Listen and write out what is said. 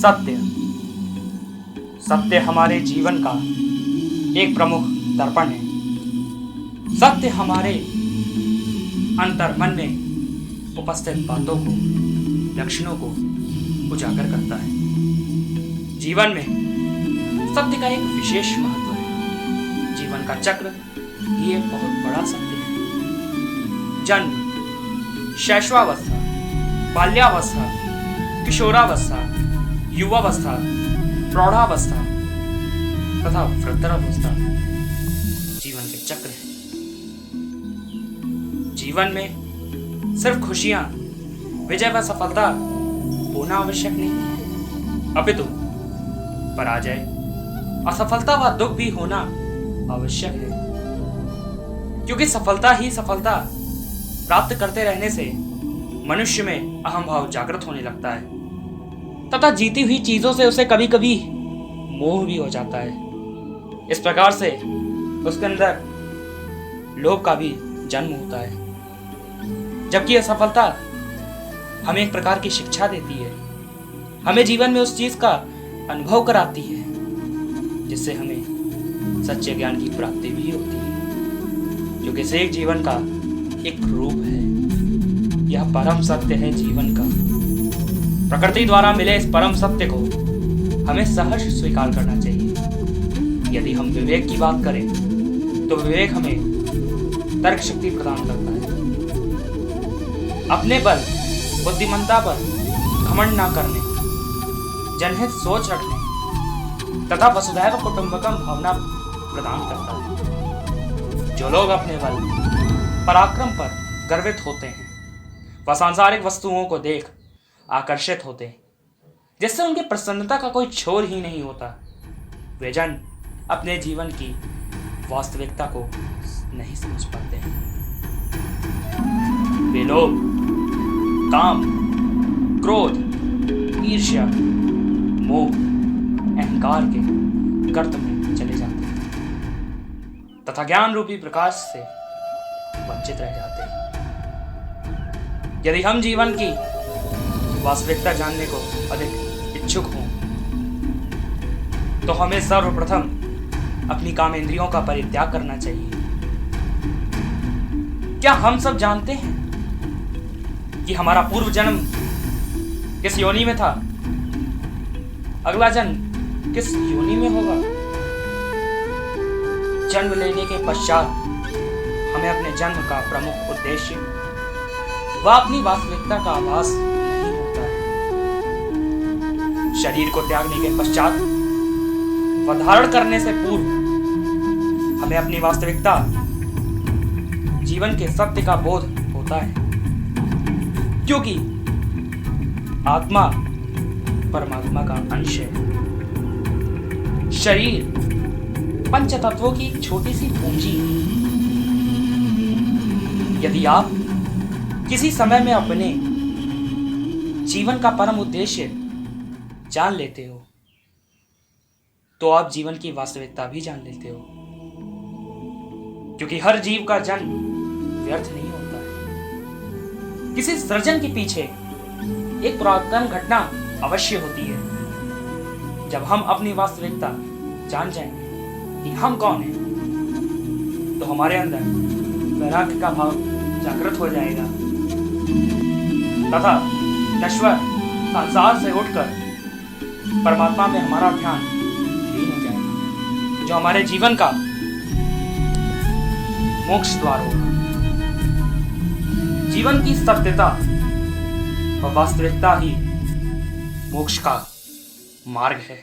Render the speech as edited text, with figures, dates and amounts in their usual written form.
सत्य। सत्य हमारे जीवन का एक प्रमुख दर्पण है। सत्य हमारे अंतर्मन में उपस्थित बातों को, लक्षणों को उजागर करता है। जीवन में सत्य का एक विशेष महत्व है। जीवन का चक्र ही एक बहुत बड़ा सत्य है। जन्म, शैशवावस्था, बाल्यावस्था, किशोरावस्था, युवावस्था, प्रौढ़ावस्था तथा वृद्धावस्था जीवन के चक्र है। जीवन में सिर्फ खुशियां, विजय व सफलता होना आवश्यक नहीं है, अपितु पराजय, असफलता व दुख भी होना आवश्यक है। क्योंकि सफलता ही सफलता प्राप्त करते रहने से मनुष्य में अहम भाव जागृत होने लगता है तथा जीती हुई चीजों से उसे कभी कभी मोह भी हो जाता है। इस प्रकार से उसके अंदर लोभ का भी जन्म होता है। जबकि असफलता हमें एक प्रकार की शिक्षा देती है, हमें जीवन में उस चीज का अनुभव कराती है जिससे हमें सच्चे ज्ञान की प्राप्ति भी होती है, जो कि एक जीवन का एक रूप है। यह परम सत्य है जीवन का। प्रकृति द्वारा मिले इस परम सत्य को हमें सहर्ष स्वीकार करना चाहिए। यदि हम विवेक की बात करें तो विवेक हमें तर्क शक्ति प्रदान करता है। अपने बल, बुद्धिमत्ता पर घमंड ना करने, जनहित सोच रखने तथा वसुधैव कुटुंबकम भावना प्रदान करता है। जो लोग अपने बल, पराक्रम पर गर्वित होते हैं, वह सांसारिक वस्तुओं को देख आकर्षित होते हैं, जिससे उनकी प्रसन्नता का कोई छोर ही नहीं होता। वे जन अपने जीवन की वास्तविकता को नहीं समझ पाते हैं। वे लोग काम, क्रोध, ईर्ष्या, मोह, अहंकार के गर्त में चले जाते हैं तथा ज्ञान रूपी प्रकाश से वंचित रह जाते हैं। यदि हम जीवन की वास्तविकता जानने को अधिक इच्छुक हों तो हमें सर्वप्रथम अपनी कामेंद्रियों का परित्याग करना चाहिए। क्या हम सब जानते हैं कि हमारा पूर्व जन्म किस योनि में था, अगला जन्म किस योनि में होगा? जन्म लेने के पश्चात हमें अपने जन्म का प्रमुख उद्देश्य व अपनी वास्तविकता का आभास नहीं होता है। शरीर को त्यागने के पश्चात व धारण करने से पूर्व हमें अपनी वास्तविकता, जीवन के सत्य का बोध होता है, क्योंकि आत्मा परमात्मा का अंश है। शरीर पंच तत्वों की एक छोटी सी पूंजी है। यदि आप किसी समय में अपने जीवन का परम उद्देश्य जान लेते हो तो आप जीवन की वास्तविकता भी जान लेते हो, क्योंकि हर जीव का जन्म व्यर्थ नहीं होता है। किसी सृजन के पीछे एक पुरातन घटना अवश्य होती है। जब हम अपनी वास्तविकता जान जाएंगे कि हम कौन हैं, तो हमारे अंदर वैराग्य का भाव जागृत हो जाएगा तथा नश्वर संसार से उठकर परमात्मा में हमारा ध्यान लीन हो जाएगा, जो हमारे जीवन का मोक्ष द्वार होगा। जीवन की सत्यता और वास्तविकता ही मोक्ष का मार्ग है।